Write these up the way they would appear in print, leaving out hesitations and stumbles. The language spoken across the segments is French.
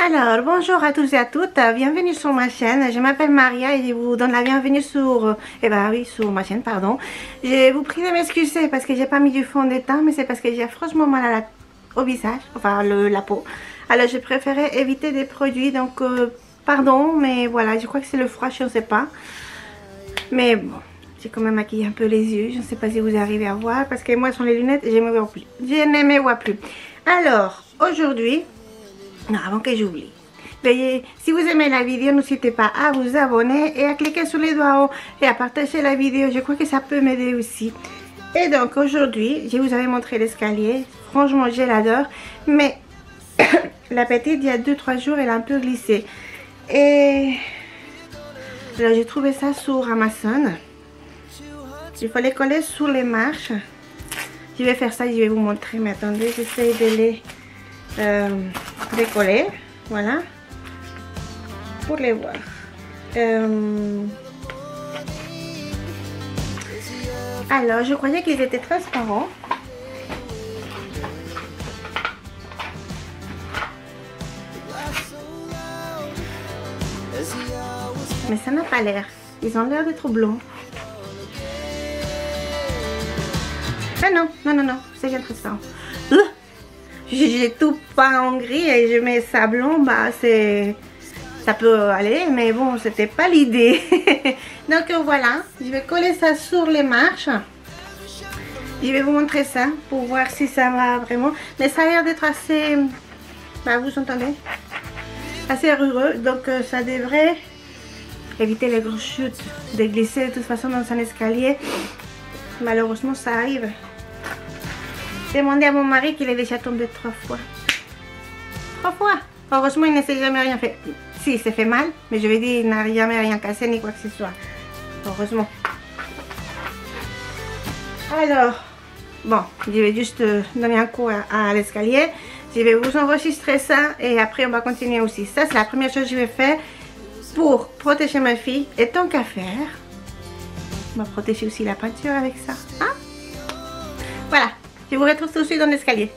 Alors, bonjour à tous et à toutes, bienvenue sur ma chaîne. Je m'appelle Maria et je vous donne la bienvenue sur, sur ma chaîne, pardon. Je vous prie de m'excuser parce que j'ai pas mis du fond de teint, mais c'est parce que j'ai franchement mal au visage, enfin la peau. Alors, je préférais éviter des produits, donc pardon, mais voilà, je crois que c'est le froid, je ne sais pas. Mais bon, j'ai quand même maquillé un peu les yeux, je ne sais pas si vous arrivez à voir, parce que moi, sans les lunettes, je ne me vois plus. Alors, aujourd'hui... Non, avant que j'oublie. Veuillez, si vous aimez la vidéo, n'hésitez pas à vous abonner et à cliquer sur les doigts en haut et à partager la vidéo. Je crois que ça peut m'aider aussi. Et donc aujourd'hui, je vous avais montré l'escalier. Franchement, je l'adore. Mais la petite, il y a 2-3 jours, elle a un peu glissé. Et là, j'ai trouvé ça sur Amazon. Il faut les coller sur les marches. Je vais faire ça, je vais vous montrer. Mais attendez, j'essaie de les... décoller, voilà, pour les voir. Alors, je croyais qu'ils étaient transparents. Mais ça n'a pas l'air. Ils ont l'air d'être blancs. Ah non, non, non, non, c'est bien transparent. J'ai tout peint en gris et je mets ça blanc, bah ça peut aller, mais bon, c'était pas l'idée. Donc voilà, je vais coller ça sur les marches. Je vais vous montrer ça pour voir si ça va vraiment. Mais ça a l'air d'être assez, bah vous entendez, assez rugueux, donc ça devrait éviter les grosses chutes, de glisser de toute façon dans un escalier. Malheureusement, ça arrive. Demandez à mon mari qu'il est déjà tombé 3 fois. 3 fois. Heureusement, il ne s'est jamais rien fait. Si, il s'est fait mal, mais je vais dire, il n'a jamais rien cassé ni quoi que ce soit. Heureusement. Alors, bon, je vais juste donner un coup à l'escalier. Je vais vous enregistrer ça et après on va continuer aussi. Ça, c'est la première chose que je vais faire pour protéger ma fille. Et tant qu'à faire, on va protéger aussi la peinture avec ça. Hein? Voilà. Je vous retrouve tout de suite dans l'escalier.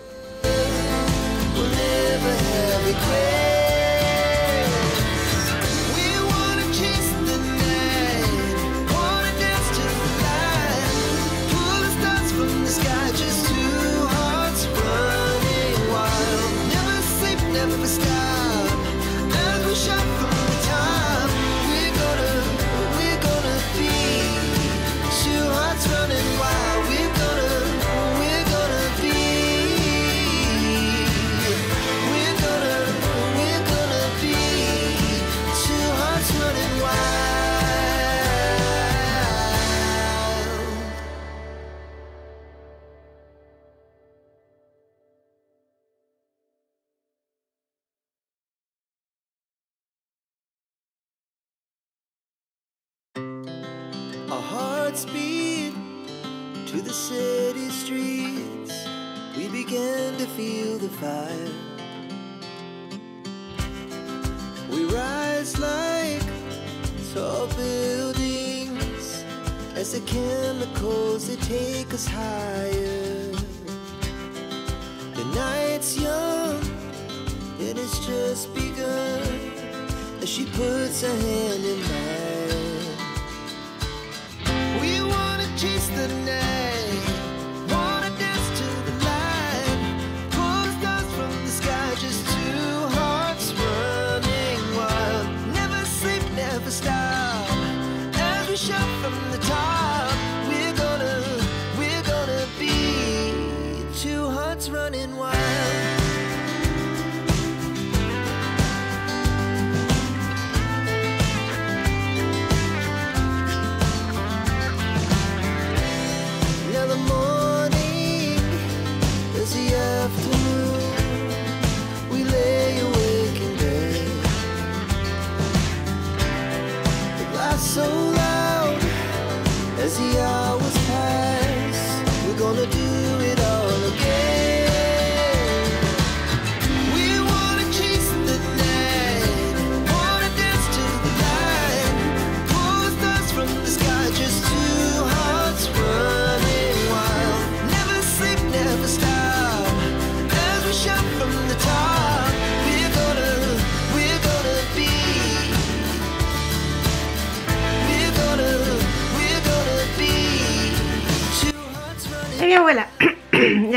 Our hearts beat to the city streets. We began to feel the fire. We rise like tall buildings as the chemicals they take us higher. The night's young and it's just begun as she puts her hand in mine. We wanna chase the night, wanna dance to the light, pull the stars from the sky, just two hearts running wild. Never sleep, never stop, as we shout from the top. We're gonna be two hearts running wild.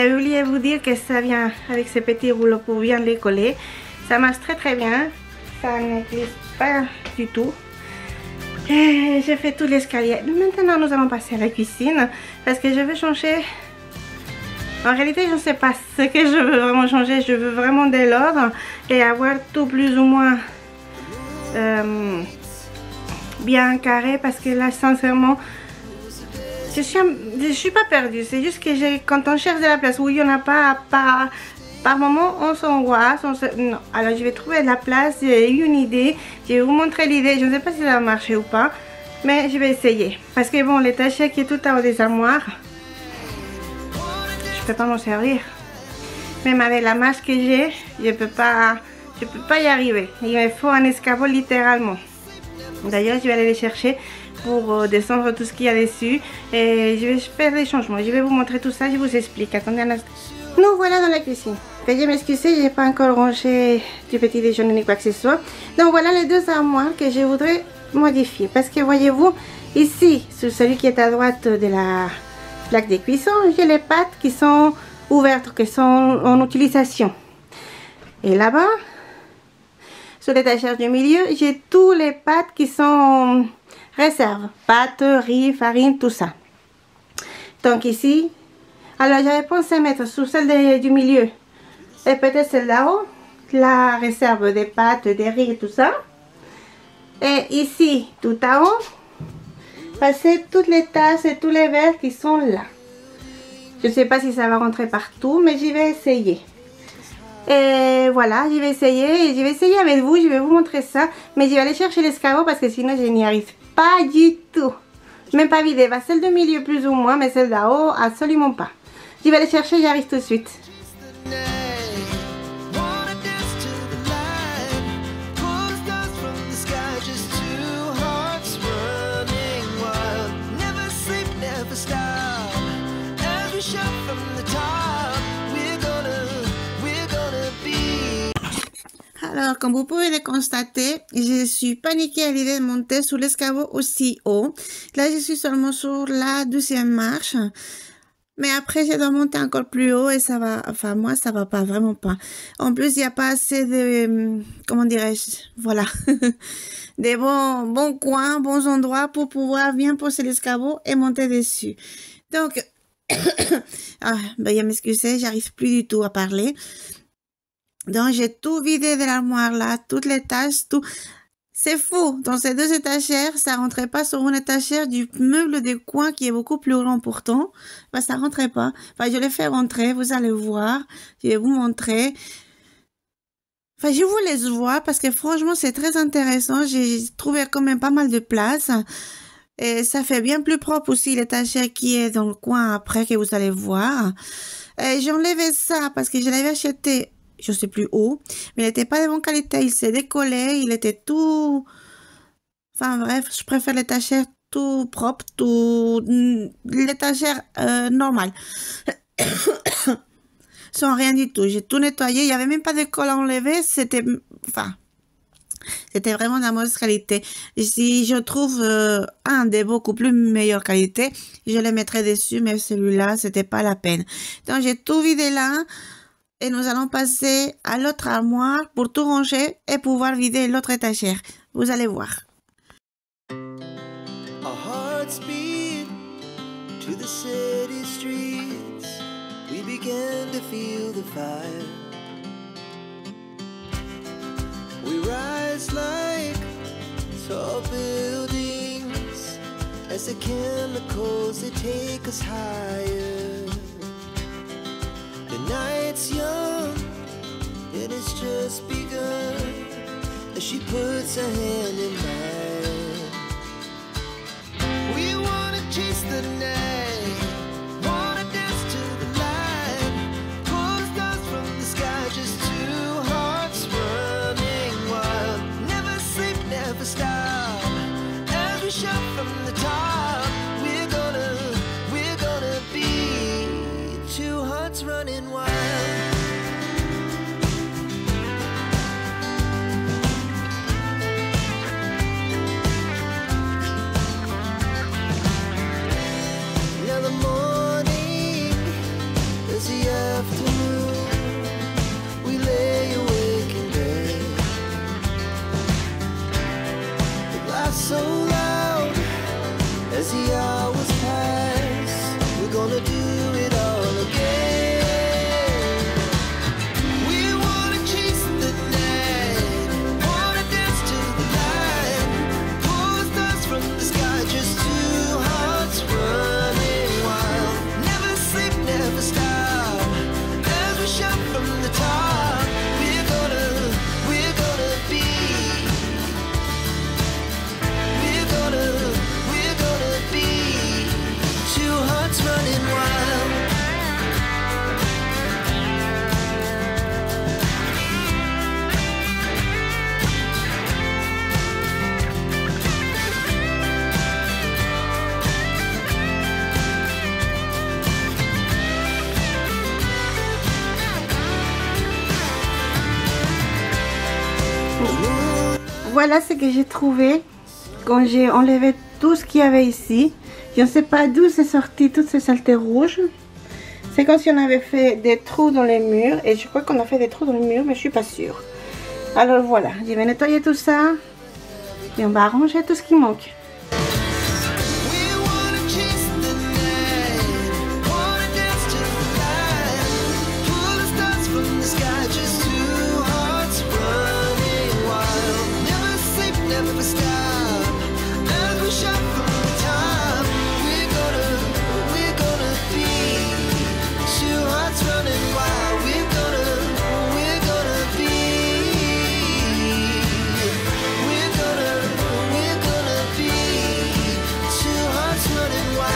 j'avais oublié de vous dire que ça vient avec ces petits rouleaux pour bien les coller. Ça marche très très bien. Ça ne glisse pas du tout. Et j'ai fait tout l'escalier. Maintenant, nous allons passer à la cuisine parce que je veux changer. En réalité, je ne sais pas ce que je veux vraiment changer. Je veux vraiment de l'ordre et avoir tout plus ou moins bien carré parce que là, sincèrement, je suis pas perdue. C'est juste que quand on cherche de la place où il n'y en a pas, par moment, on s'angoisse. Non. Alors, je vais trouver de la place. J'ai eu une idée. Je vais vous montrer l'idée. Je ne sais pas si ça va marcher ou pas, mais je vais essayer. Parce que bon, l'étagère qui est tout en haut des armoires, je peux pas m'en servir. Même avec la marche que j'ai, je peux pas y arriver. Il me faut un escabeau littéralement. D'ailleurs, je vais aller les chercher pour descendre tout ce qu'il y a dessus. Et je vais faire des changements. Je vais vous montrer tout ça, je vous explique. Attendez un instant. Nous voilà dans la cuisine. Veuillez m'excuser, je n'ai pas encore rangé du petit déjeuner ni quoi que ce soit. Donc voilà les deux armoires que je voudrais modifier. Parce que voyez-vous, ici, sur celui qui est à droite de la plaque de cuisson, j'ai les pattes qui sont ouvertes, qui sont en utilisation. Et là-bas, sur l'étagère du milieu, j'ai tous les pâtes qui sont réserve. Pâtes, riz, farine, tout ça. Donc ici, alors j'avais pensé mettre sur celle du milieu et peut-être celle là-haut, la réserve des pâtes, des riz et tout ça. Et ici, tout en haut, passer toutes les tasses et tous les verres qui sont là. Je ne sais pas si ça va rentrer partout, mais j'y vais essayer. Et voilà, je vais essayer avec vous, je vais vous montrer ça. Mais je vais aller chercher l'escabeau parce que sinon je n'y arrive pas du tout. Même pas vidé, bah, celle du milieu plus ou moins, mais celle d'en haut, absolument pas. Je vais aller chercher, j'arrive tout de suite. Alors, comme vous pouvez le constater, je suis paniquée à l'idée de monter sur l'escabeau aussi haut. Là, je suis seulement sur la 12e marche. Mais après, je dois monter encore plus haut et ça va, enfin, moi, ça va pas, vraiment pas. En plus, il n'y a pas assez de, comment dirais-je, voilà, des bons coins, bons endroits pour pouvoir bien poser l'escabeau et monter dessus. Donc, veuillez m'excuser, j'arrive plus du tout à parler. Donc, j'ai tout vidé de l'armoire là, toutes les tâches, tout. C'est fou. Dans ces deux étagères, ça rentrait pas sur une étagère du meuble de coin qui est beaucoup plus grand pourtant. Ben, ça rentrait pas. Enfin, je l'ai fait rentrer, vous allez voir. Je vais vous montrer. Enfin, je vous laisse voir parce que franchement, c'est très intéressant. J'ai trouvé quand même pas mal de place. Et ça fait bien plus propre aussi l'étagère qui est dans le coin après que vous allez voir. J'ai enlevé ça parce que je l'avais acheté, je sais plus où, mais il n'était pas de bonne qualité, il s'est décollé, il était tout, enfin bref, je préfère l'étagère tout propre, tout, l'étagère normale, sans rien du tout, j'ai tout nettoyé, il n'y avait même pas de colle à enlever, c'était, enfin, c'était vraiment de la mauvaise qualité. Si je trouve un de beaucoup plus meilleure qualité, je le mettrai dessus, mais celui-là, c'était pas la peine. Donc j'ai tout vidé là. Et nous allons passer à l'autre armoire pour tout ranger et pouvoir vider l'autre étagère. Vous allez voir. Our hearts beat to the city streets. We began to feel the fire. We rise like tall buildings as the chemicals, they take us higher. The night's young, and it's just begun as she puts her hand in mine. We wanna chase the night, wanna dance to the light, pull stars from the sky, just two hearts running wild. Never sleep, never stop, as we shout from the top. We're gonna be two hearts running wild. so loud as the hours pass. We're gonna do it all again. We wanna chase the night, wanna dance to the light, pull stars from the sky, just two hearts running wild. Never sleep, never stop, as we shout from the top. We're gonna be, we're gonna be two hearts running wild. Voilà ce que j'ai trouvé quand j'ai enlevé tout ce qu'il y avait ici. Je ne sais pas d'où c'est sorti toutes ces saletés rouges. C'est comme si on avait fait des trous dans les murs. Et je crois qu'on a fait des trous dans les murs, mais je suis pas sûre. Alors voilà, je vais nettoyer tout ça. Et on va arranger tout ce qui manque. We wanna chase the night, wanna dance to the light, pull the stars from the sky, just two hearts running wild. Never sleep, never stop, as we shout from the top. We're gonna be two hearts running wild. We're gonna be, we're gonna be two hearts running wild.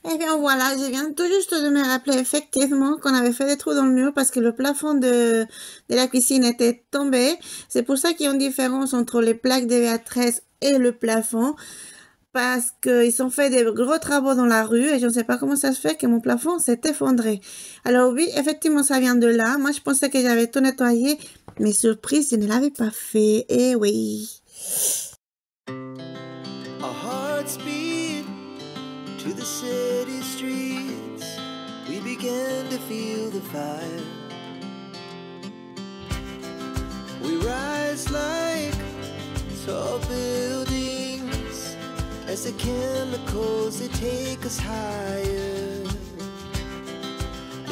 Et bien voilà, je viens tout juste de me rappeler effectivement qu'on avait fait des trous dans le mur parce que le plafond de la cuisine était tombé. C'est pour ça qu'il y a une différence entre les plaques de VA13 et le plafond. Parce qu'ils ont fait des gros travaux dans la rue et je ne sais pas comment ça se fait que mon plafond s'est effondré. Alors oui, effectivement ça vient de là. Moi je pensais que j'avais tout nettoyé, mais surprise, je ne l'avais pas fait. Eh oui. Our hearts beat to the city streets. We began to feel the fire. We rise like tall buildings as the chemicals they take us higher.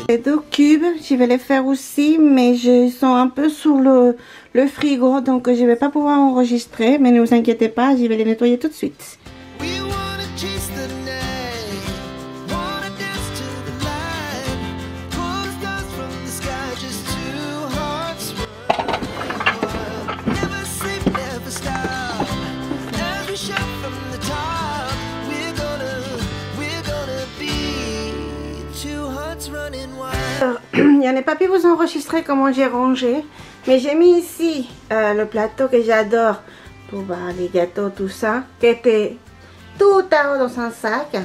Les deux cubes, je vais les faire aussi, mais ils sont un peu sur le frigo, donc je ne vais pas pouvoir enregistrer. Mais ne vous inquiétez pas, je vais les nettoyer tout de suite. We wanna chase the night, wanna dance to the light, pull the stars from the sky, just two hearts running wild. Never sleep, never stop, as we shout from the top. We're gonna be two hearts running wild. Alors, je n'ai pas pu vous enregistrer comment j'ai rangé, mais j'ai mis ici le plateau que j'adore pour les gâteaux, tout ça, qui était tout à haut dans un sac.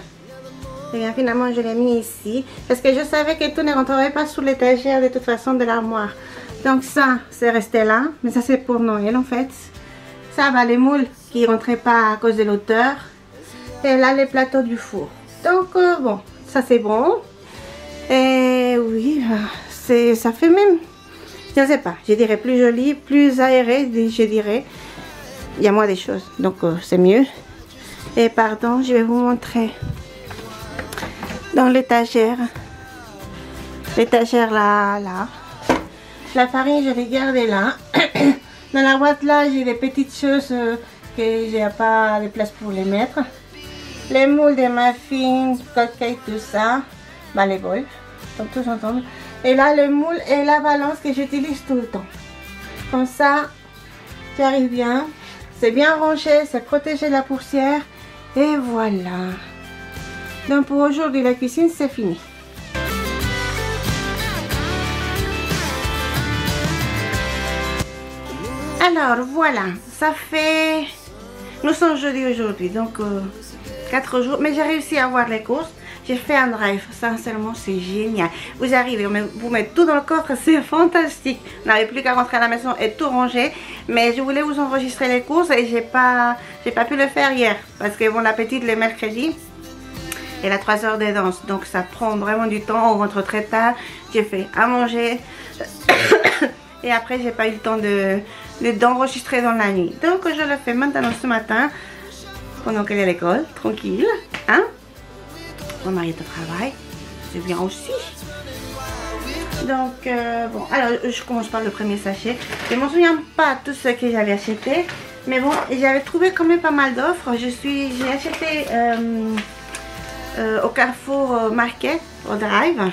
Et bien finalement je l'ai mis ici parce que je savais que tout ne rentrerait pas sous l'étagère de toute façon de l'armoire. Donc ça c'est resté là, mais ça c'est pour Noël en fait. Ça va les moules qui ne rentraient pas à cause de l'auteur. Et là les plateaux du four. Donc bon, ça c'est bon. Et oui, ça fait même, je ne sais pas, je dirais plus joli, plus aéré, je dirais. Il y a moins des choses, donc c'est mieux. Et pardon, je vais vous montrer dans l'étagère. L'étagère là. La farine, je l'ai gardée là. Dans la boîte là, j'ai des petites choses que j'ai pas de place pour les mettre. Les moules de muffins, cupcakes, tout ça. Les bols, donc tous ensemble. Et là, le moule et la balance que j'utilise tout le temps. Comme ça, j'arrive bien. C'est bien rangé, c'est protégé de la poussière. Et voilà. Donc pour aujourd'hui, la cuisine, c'est fini. Alors voilà, ça fait... Nous sommes jeudi aujourd'hui, donc 4 jours. Mais j'ai réussi à avoir les courses. J'ai fait un drive, sincèrement c'est génial. Vous arrivez, vous mettez tout dans le coffre, c'est fantastique. Vous n'avez plus qu'à rentrer à la maison et tout ranger. Mais je voulais vous enregistrer les courses et j'ai pas pu le faire hier. Parce que mon appétit le mercredi, elle a 3 heures de danse. Donc ça prend vraiment du temps, on rentre très tard. J'ai fait à manger. Et après j'ai pas eu le temps d'enregistrer dans la nuit. Donc je le fais maintenant ce matin. Pendant qu'elle est à l'école, tranquille. Hein? Mon mari est au travail, c'est bien aussi. Donc, bon, alors je commence par le premier sachet. Je ne me souviens pas tout ce que j'avais acheté. Mais bon, j'avais trouvé quand même pas mal d'offres. J'ai acheté au Carrefour Market, au Drive.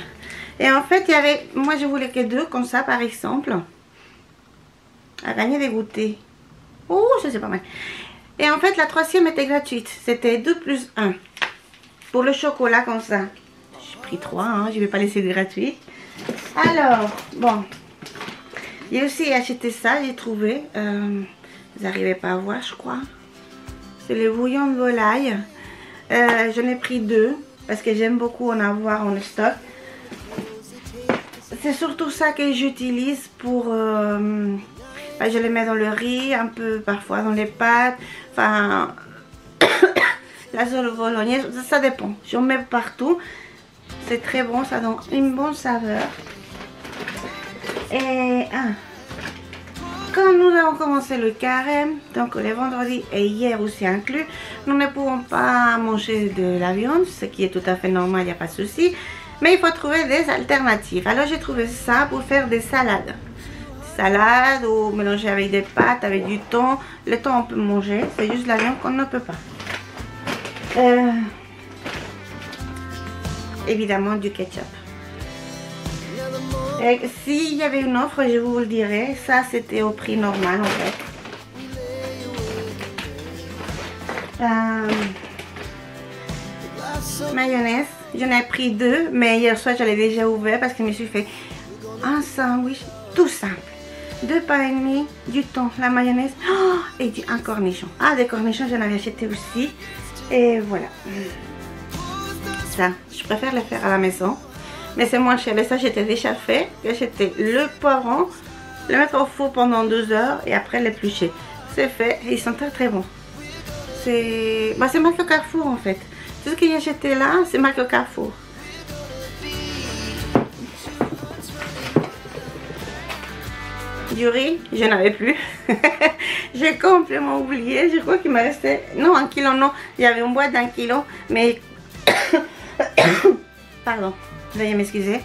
Et en fait, il y avait, moi je voulais que 2 comme ça par exemple. À gagner des goûters. Oh, ça c'est pas mal. Et en fait, la 3e était gratuite. C'était 2 plus 1. Pour le chocolat comme ça. J'ai pris 3, hein, je ne vais pas laisser gratuit. Alors, bon. J'ai aussi acheté ça, j'ai trouvé. Vous n'arrivez pas à voir, je crois. C'est le bouillon de volaille. J'en ai pris 2 parce que j'aime beaucoup en avoir en stock. C'est surtout ça que j'utilise pour... je les mets dans le riz, un peu parfois dans les pâtes. Enfin... La sauce bolognaise, ça dépend. J'en mets partout. C'est très bon, ça donne une bonne saveur. Et quand nous avons commencé le carême, donc les vendredis et hier aussi inclus, nous ne pouvons pas manger de la viande, ce qui est tout à fait normal, il n'y a pas de souci. Mais il faut trouver des alternatives. Alors j'ai trouvé ça pour faire des salades. Salade ou mélanger avec des pâtes, avec du thon. Le thon on peut manger, c'est juste la viande qu'on ne peut pas. Évidemment du ketchup. S'il y avait une offre, je vous le dirais. Ça c'était au prix normal en fait. Mayonnaise, j'en ai pris 2, mais hier soir je l'ai déjà ouvert parce que je me suis fait un sandwich tout simple. 2 pains et demi, du thon, la mayonnaise et un cornichon. Ah, des cornichons j'en avais acheté aussi. Et voilà. Ça, je préfère le faire à la maison. Mais c'est moins cher. Mais ça, j'étais déjà fait. J'ai acheté le poivron, le mettre au four pendant 2 heures et après l'éplucher. C'est fait. Et ils sont très très bons. C'est marque Carrefour en fait. Tout ce que j'ai acheté là, c'est marque Carrefour. Du riz, je n'avais plus. J'ai complètement oublié. Je crois qu'il m'a resté... Non, 1 kilo, non. Il y avait une boîte d'1 kilo. Mais... Pardon. Veuillez m'excuser.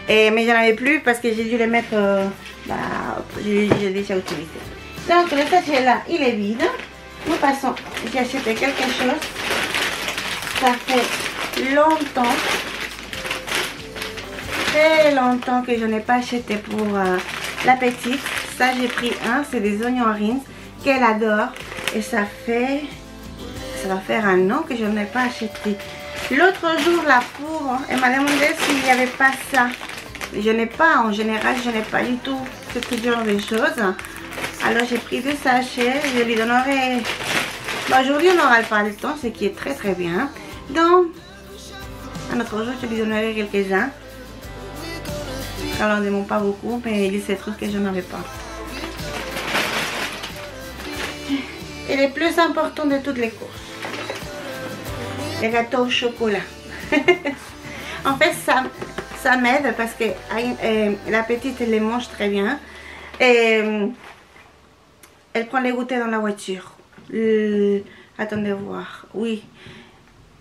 Mais j'en avais plus parce que j'ai dû les mettre... j'ai déjà utilisé. Donc, le sachet là, il est vide. Nous passons... J'ai acheté quelque chose. Ça fait longtemps. Très longtemps que je n'ai pas acheté pour... la petite, ça j'ai pris un, c'est des oignons rings qu'elle adore et ça va faire un an que je n'ai pas acheté. L'autre jour la pauvre, elle m'a demandé s'il n'y avait pas ça. Je n'ai pas, en général je n'ai pas du tout ce genre de choses. Alors j'ai pris 2 sachets, je lui donnerai... Aujourd'hui on n'aura pas le temps, ce qui est très très bien. Donc un autre jour je lui donnerai quelques-uns. Alors, on ne demande pas beaucoup, mais il se trouve que je n'en avais pas. Et le plus important de toutes les courses, les gâteaux au chocolat. En fait, ça m'aide parce que la petite, elle les mange très bien. Et elle prend les goûters dans la voiture. Attendez voir. Oui.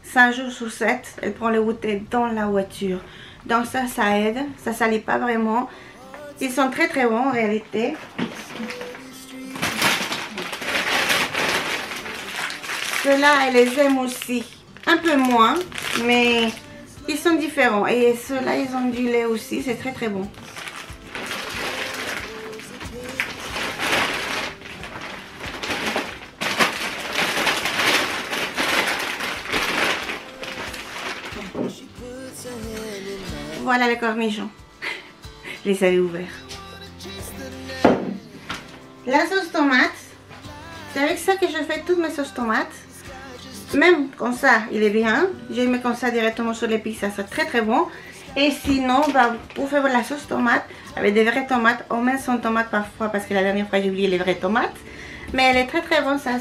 5 jours sur 7, elle prend les goûters dans la voiture. Donc ça aide, ça salit pas vraiment. Ils sont très très bons en réalité. Ceux-là, elle les aime aussi. Un peu moins, mais ils sont différents. Et ceux-là, ils ont du lait aussi, c'est très très bon. Voilà les cornichons. Je les avais ouverts. La sauce tomate. C'est avec ça que je fais toutes mes sauces tomates. Même comme ça, il est bien. Je mets comme ça directement sur les pizzas, c'est très très bon. Et sinon, bah, pour faire la sauce tomate, avec des vraies tomates, on met son tomate parfois parce que la dernière fois j'ai oublié les vraies tomates. Mais elle est très très bonne, ça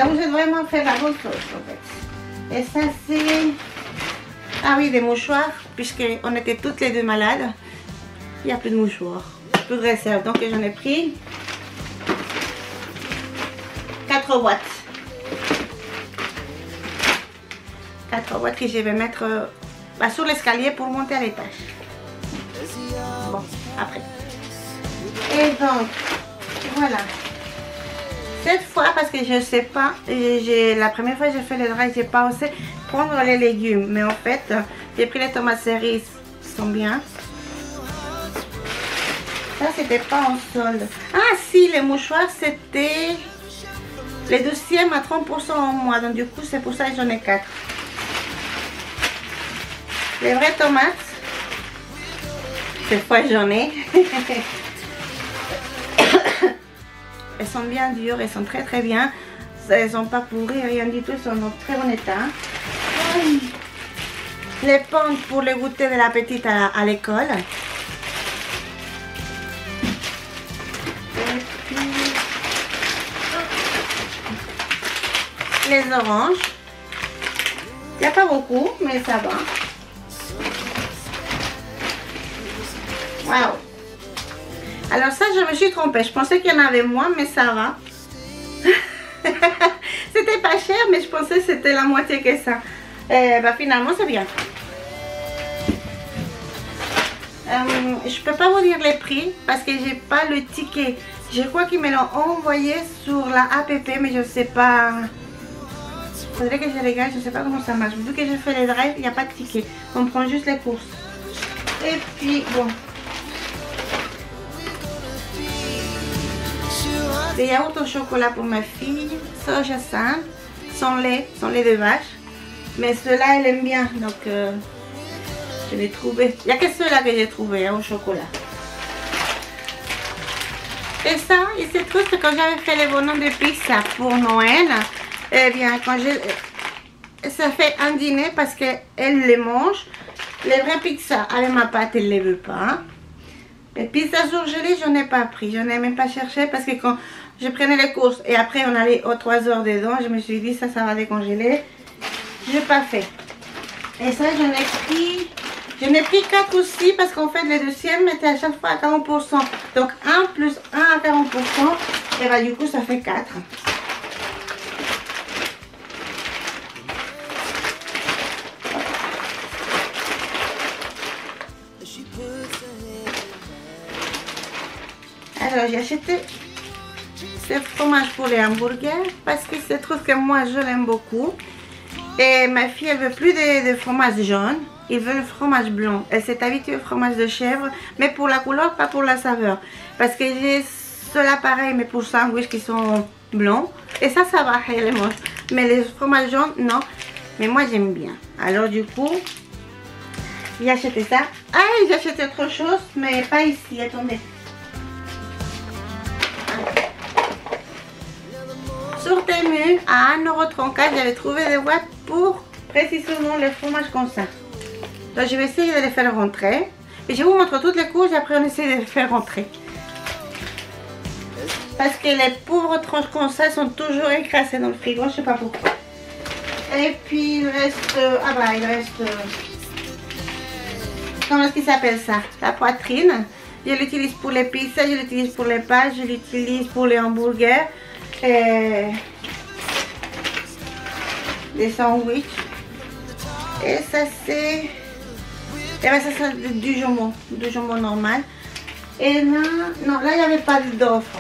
vous aide vraiment à faire la bonne sauce en fait. Et ça c'est... Ah oui, des mouchoirs, puisqu'on était toutes les deux malades. Il n'y a plus de mouchoirs, plus de réserve. Donc j'en ai pris 4 boîtes. 4 boîtes que je vais mettre sur l'escalier pour monter à l'étage. Bon, après. Et donc, voilà. Cette fois, parce que je sais pas, la première fois que j'ai fait le dry, j'ai pas osé prendre les légumes. Mais en fait, j'ai pris les tomates cerises, qui sont bien. Ça, c'était pas en solde. Ah si, les mouchoirs, c'était les 2e à 30% en moins. Donc du coup, c'est pour ça que j'en ai 4. Les vraies tomates, cette fois j'en ai. Elles sont bien dures, elles sont très très bien. Elles sont pas pourries, rien du tout, elles sont en très bon état. Les pommes pour le goûter de la petite à l'école. Les oranges. Il n'y a pas beaucoup, mais ça va. Waouh! Alors ça, je me suis trompée. Je pensais qu'il y en avait moins, mais ça va. C'était pas cher, mais je pensais que c'était la moitié que ça. Bah, finalement, c'est bien. Je peux pas vous dire les prix parce que j'ai pas le ticket. Je crois qu'ils me l'ont envoyé sur la app, mais je sais pas. Faudrait que je regarde, je sais pas comment ça marche. Vu que je fais les drives, il n'y a pas de ticket. On prend juste les courses. Et puis, bon. Des yaourts au chocolat pour ma fille, soja sain, sans lait de vache. Mais ceux-là, elle aime bien, donc je l'ai trouvé. Il n'y a que ceux-là que j'ai trouvé au chocolat. Et ça, il se trouve que quand j'avais fait les bonhommes de pizza pour Noël, eh bien, ça fait un dîner parce qu'elle les mange. Les vraies pizzas avec ma pâte, elle ne les veut pas. Les pizzas surgelées, je n'en ai pas pris. Je n'ai même pas cherché parce que quand je prenais les courses et après on allait aux 3 heures dedans, je me suis dit ça va décongeler. Je n'ai pas fait. Et ça, j'en ai pris 4 aussi parce qu'en fait, les deuxièmes étaient à chaque fois à 40%. Donc 1 plus 1 à 40%. Et bah du coup, ça fait 4. Alors j'ai acheté ce fromage pour les hamburgers parce que je trouve que moi je l'aime beaucoup. Et ma fille elle veut plus de fromage jaune, elle veut le fromage blanc. Elle s'est habituée au fromage de chèvre, mais pour la couleur, pas pour la saveur. Parce que j'ai ceux-là pareil, mais pour sandwich qui sont blancs. Et ça va, elle les mange. Mais les fromages jaunes, non. Mais moi j'aime bien. Alors du coup, j'ai acheté ça. Ah, j'ai acheté autre chose, mais pas ici, attendez. Sur Temu, à 1,34 €, j'avais trouvé des boîtes pour précisément le fromage comme ça. Donc je vais essayer de les faire rentrer. Et je vous montre toutes les couches, après on essaie de les faire rentrer. Parce que les pauvres tranches comme ça sont toujours écrasées dans le frigo, je sais pas pourquoi. Et puis il reste... ah bah il reste... comment est-ce qu'il s'appelle ça? La poitrine. Je l'utilise pour les pizzas, je l'utilise pour les pâtes, je l'utilise pour les hamburgers. Des sandwichs. Et ça c'est... et ben ça c'est du jambon normal. Et là, non, là il n'y avait pas d'offre.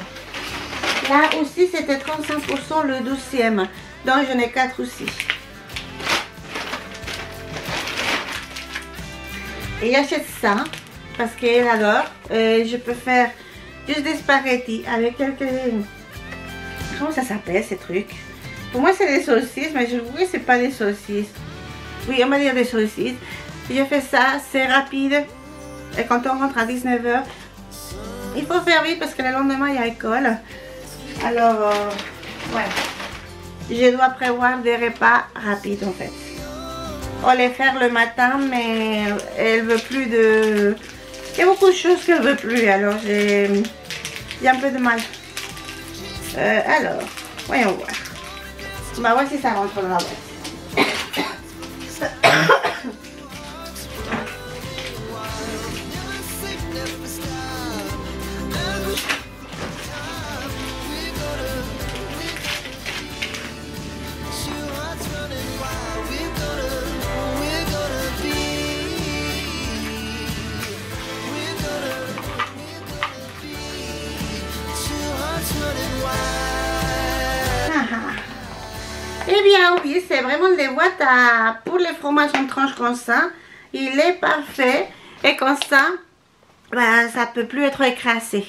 Là aussi c'était 35% le 12e. Donc j'en ai 4 aussi. Et j'achète ça parce qu'elle adore. Je peux faire juste des spaghettis avec quelques... comment ça s'appelle ces trucs? Pour moi c'est des saucisses, mais je vois que c'est pas des saucisses. Oui, on va dire des saucisses. Je fais ça, c'est rapide. Et quand on rentre à 19 h, il faut faire vite parce que le lendemain il y a école. Alors, voilà. je dois prévoir des repas rapides en fait. On les faire le matin, mais elle veut plus de... Il y a beaucoup de choses qu'elle veut plus, alors j'ai un peu de mal. Alors, voyons voir. On va voir si ça rentre dans la boîte. Eh bien oui, c'est vraiment des boîtes pour les fromages en tranches comme ça. Il est parfait. Et comme ça, ben, ça ne peut plus être écrasé.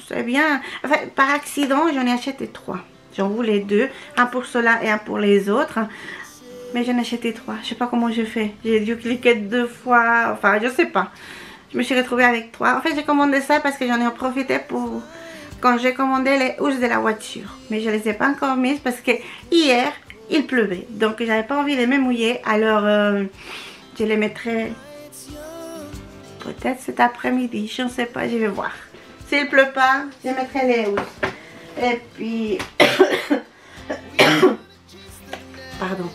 C'est bien. Enfin, par accident, j'en ai acheté 3. J'en voulais 2. Un pour cela et un pour les autres. Mais j'en ai acheté 3. Je ne sais pas comment je fais. J'ai dû cliquer 2 fois. Enfin, je ne sais pas. Je me suis retrouvée avec 3. En fait, j'ai commandé ça parce que j'en ai profité pour... Quand j'ai commandé les housses de la voiture. Mais je ne les ai pas encore mises parce que hier, il pleuvait. Donc, j'avais pas envie de me mouiller. Alors, je les mettrai peut-être cet après-midi. Je ne sais pas, je vais voir. S'il pleut pas, je mettrai les housses. Et puis... Pardon.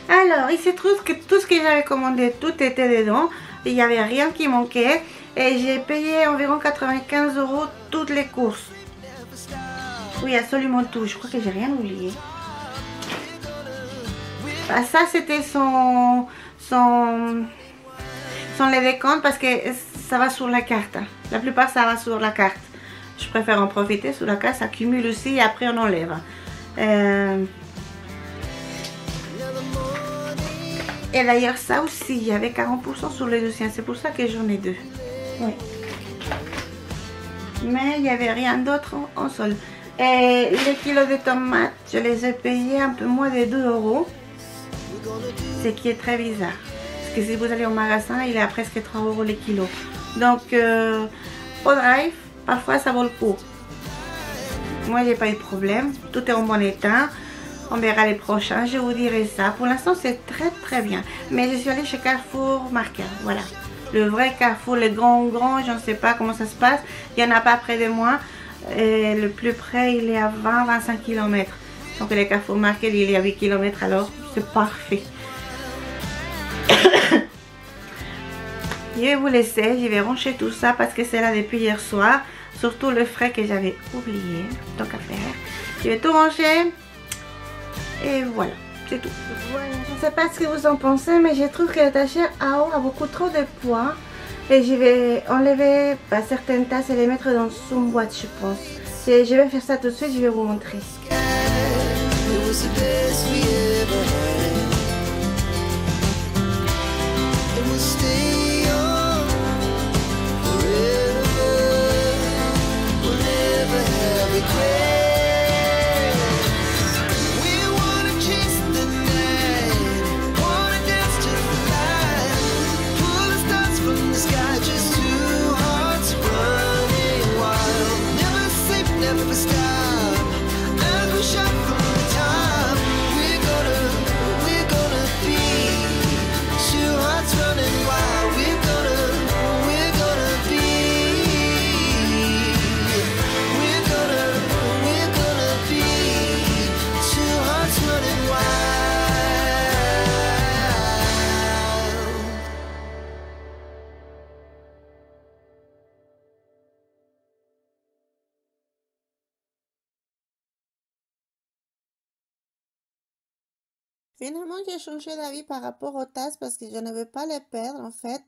Alors, il se trouve que tout ce que j'avais commandé, tout était dedans. Il n'y avait rien qui manquait. Et j'ai payé environ 95 € toutes les courses. Oui, absolument tout. Je crois que j'ai rien oublié. Ah, ça, c'était son les décomptes parce que ça va sur la carte. La plupart, ça va sur la carte. Je préfère en profiter sur la carte. Ça cumule aussi et après, on enlève. Et d'ailleurs, ça aussi, il y avait 40% sur les dossiers. C'est pour ça que j'en ai 2. Oui. Mais il n'y avait rien d'autre en solde. Et les kilos de tomates, je les ai payés un peu moins de 2 €. Ce qui est très bizarre. Parce que si vous allez au magasin, il est à presque 3 € les kilos. Donc, au drive, parfois ça vaut le coup. Moi, j'ai pas eu de problème. Tout est en bon état. On verra les prochains, je vous dirai ça. Pour l'instant, c'est très très bien. Mais je suis allée chez Carrefour Market. Voilà. Le vrai Carrefour, le grand, je ne sais pas comment ça se passe. Il n'y en a pas près de moi. Et le plus près, il est à 20-25 km. Donc, le Carrefour Market, il est à 8 km. Alors, c'est parfait. Je vais vous laisser. Je vais ranger tout ça parce que c'est là depuis hier soir. Surtout le frais que j'avais oublié. Donc, à faire. Je vais tout ranger. Et voilà, c'est tout. Voilà, je ne sais pas ce que vous en pensez, mais je trouve que la tâchère à eau a beaucoup trop de poids. Et je vais enlever certaines tasses et les mettre dans une boîte, je pense. Je vais faire ça tout de suite, je vais vous montrer. Finalement, j'ai changé d'avis par rapport aux tasses parce que je ne veux pas les perdre en fait.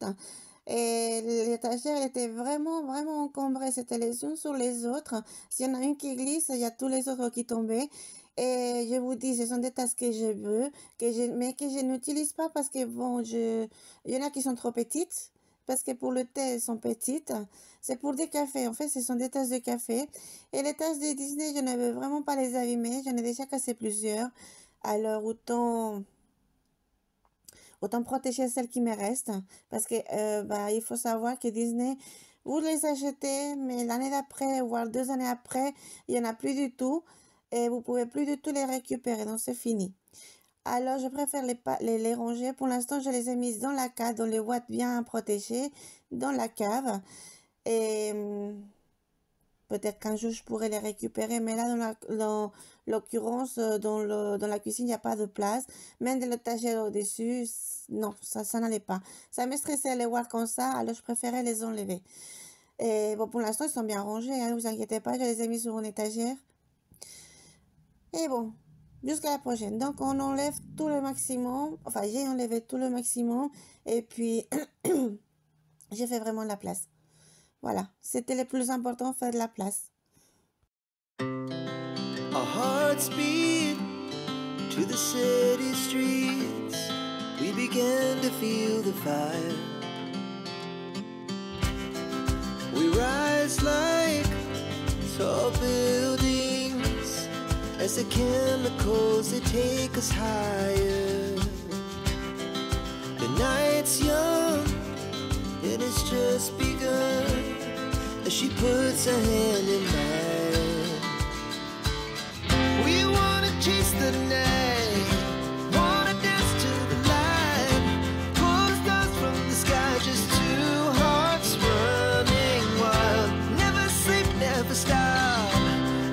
Et l'étagère, elle était vraiment encombrée. C'était les unes sur les autres. S'il y en a une qui glisse, il y a tous les autres qui tombaient. Et je vous dis, ce sont des tasses que je veux, mais que je n'utilise pas parce que bon, il y en a qui sont trop petites. Parce que pour le thé, elles sont petites. C'est pour des cafés. En fait, ce sont des tasses de café. Et les tasses de Disney, je ne veux vraiment pas les abîmer. J'en ai déjà cassé plusieurs. Alors, autant protéger celles qui me restent. Parce que il faut savoir que Disney, vous les achetez, mais l'année d'après, voire 2 années après, il n'y en a plus du tout. et vous pouvez plus du tout les récupérer, donc c'est fini. Alors je préfère les ranger. Pour l'instant, je les ai mises dans la cave, dans les boîtes bien protégées, dans la cave. Et peut-être qu'un jour je pourrais les récupérer, mais là dans l'occurrence, dans la cuisine, il n'y a pas de place. Même de l'étagère au-dessus, non, ça n'allait pas. Ça me stressait à les voir comme ça, alors je préférais les enlever. Et bon, pour l'instant, ils sont bien rangés, hein, ne vous inquiétez pas, je les ai mis sur une étagère. Et bon, jusqu'à la prochaine. Donc, on enlève tout le maximum. Enfin, j'ai enlevé tout le maximum. Et puis, j'ai fait vraiment de la place. Voilà, c'était le plus important, faire de la place. Our hearts beat to the city streets. We began to feel the fire. We rise like tall buildings as the chemicals, they take us higher. The night's young and it's just begun as she puts her hand in mine. We wanna chase the night, wanna dance to the light, pull the stars from the sky, just two hearts running wild. Never sleep, never stop,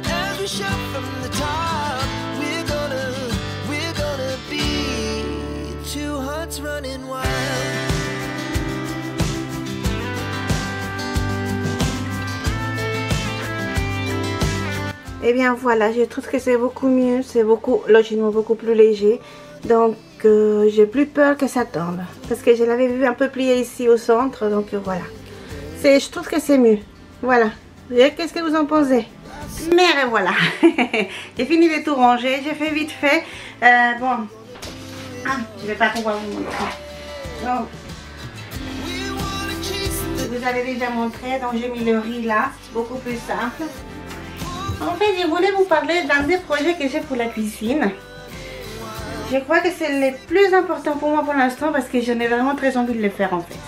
as we shout from the top. We're gonna be two hearts running wild. Et bien voilà, je trouve que c'est beaucoup mieux, c'est logiquement beaucoup plus léger. Donc j'ai plus peur que ça tombe. Parce que je l'avais vu un peu plié ici au centre, donc voilà. Je trouve que c'est mieux. Voilà. Qu'est-ce que vous en pensez? Mais voilà. J'ai fini de tout ranger, j'ai fait vite fait. Bon. Ah, je vais pas pouvoir vous montrer. Donc, je vous avais déjà montré, donc j'ai mis le riz là, beaucoup plus simple. En fait, je voulais vous parler d'un des projets que j'ai pour la cuisine. Je crois que c'est le plus important pour moi pour l'instant parce que j'en ai vraiment très envie de le faire en fait.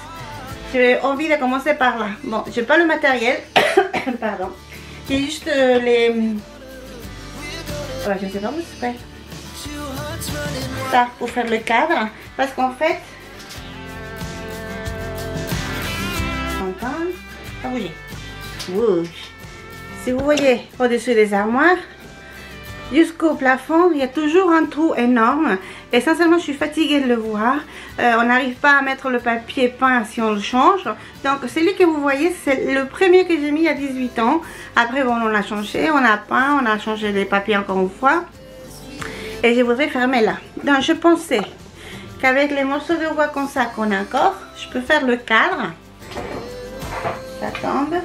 J'ai envie de commencer par là. Bon, j'ai pas le matériel, pardon. J'ai juste les... Ouais, je ne sais pas où c'est fait. Ça, pour faire le cadre. Parce qu'en fait... Pas bouger. Bouge. Si vous voyez au-dessus des armoires, jusqu'au plafond, il y a toujours un trou énorme. Et sincèrement, je suis fatiguée de le voir. On n'arrive pas à mettre le papier peint si on le change. Donc, celui que vous voyez, c'est le premier que j'ai mis il y a 18 ans. Après, bon, on l'a changé, on a peint, on a changé les papiers encore une fois. Et je voudrais fermer là. Donc, je pensais qu'avec les morceaux de bois comme ça qu'on a encore, je peux faire le cadre. Ça tombe.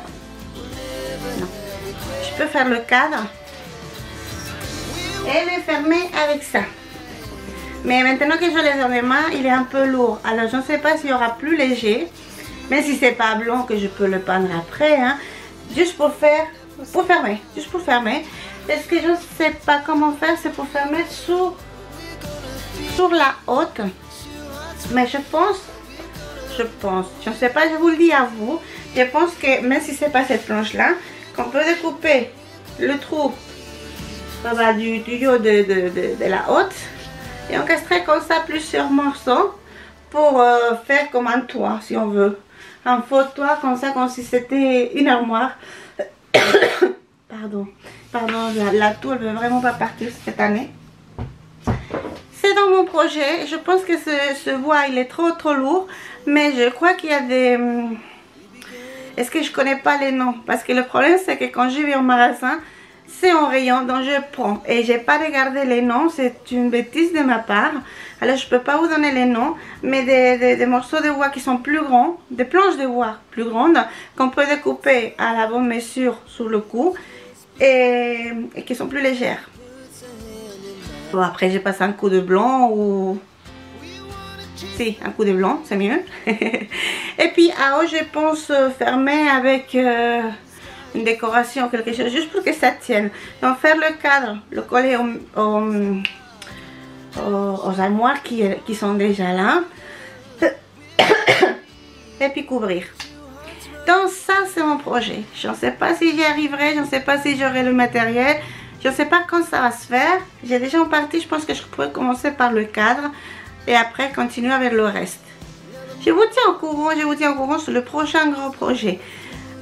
Non. Je peux faire le cadre et le fermer avec ça. Mais maintenant que je l'ai dans les mains, il est un peu lourd. Alors je ne sais pas s'il y aura plus léger. Même si c'est pas blanc que je peux le peindre après. Hein. Juste pour fermer. Juste pour fermer. Parce que je ne sais pas comment faire. C'est pour fermer sur la haute. Mais je pense, je ne sais pas, je vous le dis à vous. Je pense que même si c'est pas cette planche là, qu'on peut découper le trou du haut de la haute et encastrer comme ça plusieurs morceaux pour faire comme un toit si on veut, un faux toit comme ça, comme si c'était une armoire. pardon, la toile ne veut vraiment pas partir cette année. C'est dans mon projet. Je pense que ce bois il est trop lourd, mais je crois qu'il y a des... Est-ce que je connais pas les noms? Parce que le problème c'est que quand je vais au magasin, c'est en rayon, donc je prends. Et j'ai pas regardé les noms, c'est une bêtise de ma part. Alors je peux pas vous donner les noms, mais des morceaux de bois qui sont plus grands, des planches de bois plus grandes, qu'on peut découper à la bonne mesure sur le cou et qui sont plus légères. Bon, après j'ai passé un coup de blanc ou... Si, un coup de blanc, c'est mieux. Et puis à haut, je pense fermer avec une décoration, quelque chose, juste pour que ça tienne. Donc faire le cadre, le coller aux armoires qui sont déjà là. Et puis couvrir. Donc ça, c'est mon projet. Je ne sais pas si j'y arriverai, je ne sais pas si j'aurai le matériel. Je ne sais pas quand ça va se faire. J'ai déjà en partie, je pense que je pourrais commencer par le cadre et après continuer avec le reste. Je vous tiens au courant sur le prochain gros projet.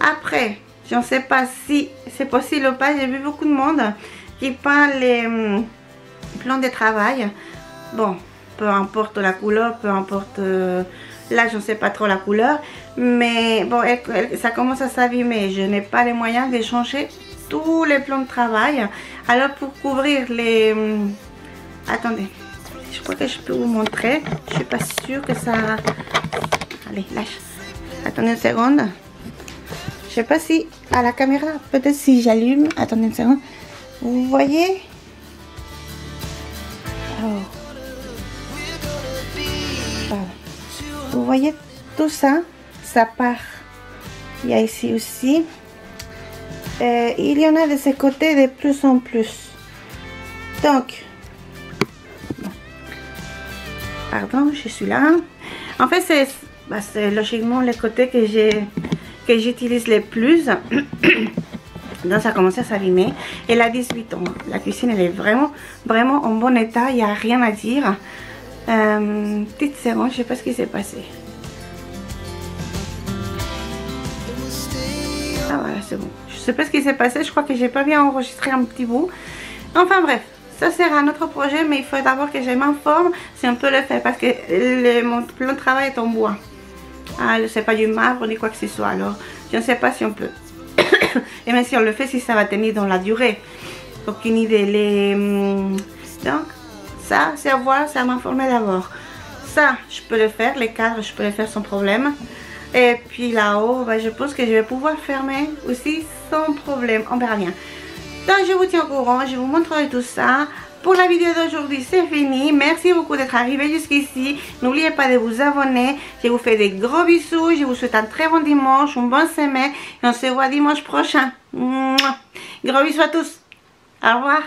Après, je ne sais pas si c'est possible ou pas. J'ai vu beaucoup de monde qui peint les plans de travail. Bon, peu importe la couleur, peu importe... là, je ne sais pas trop la couleur. Mais bon, ça commence à s'abîmer. Je n'ai pas les moyens de changer tous les plans de travail. Alors, pour couvrir les... attendez, je crois que je peux vous montrer. Je ne suis pas sûre que ça... Allez, lâche. Attendez une seconde. Je sais pas si à la caméra, peut-être si j'allume. Attendez une seconde. Vous voyez? Oh. Voilà. Vous voyez tout ça? Ça part. Il y a ici aussi. Il y en a de ces côtés de plus en plus. Donc, pardon, je suis là. En fait, c'est logiquement les côtés que j'utilise le plus. Donc ça commence à s'abîmer. Elle a 18 ans. La cuisine, elle est vraiment en bon état. Il n'y a rien à dire. Petite seconde, je ne sais pas ce qui s'est passé. Ah voilà, c'est bon. Je ne sais pas ce qui s'est passé. Je crois que j'ai pas bien enregistré un petit bout. Enfin bref. Ça sera un autre projet, mais il faut d'abord que je m'informe si on peut le faire parce que mon plan de travail est en bois. Ah, c'est pas du marbre ni quoi que ce soit, alors je ne sais pas si on peut. Et même si on le fait, si ça va tenir dans la durée. Aucune idée. Donc, ça, c'est à voir, c'est à m'informer d'abord. Ça, je peux le faire, les cadres, je peux le faire sans problème. Et puis là-haut, bah, je pense que je vais pouvoir fermer aussi sans problème. On verra bien. Donc je vous tiens au courant, je vous montrerai tout ça. Pour la vidéo d'aujourd'hui, c'est fini. Merci beaucoup d'être arrivé jusqu'ici. N'oubliez pas de vous abonner. Je vous fais des gros bisous. Je vous souhaite un très bon dimanche, une bonne semaine. Et on se voit dimanche prochain. Mouah. Gros bisous à tous. Au revoir.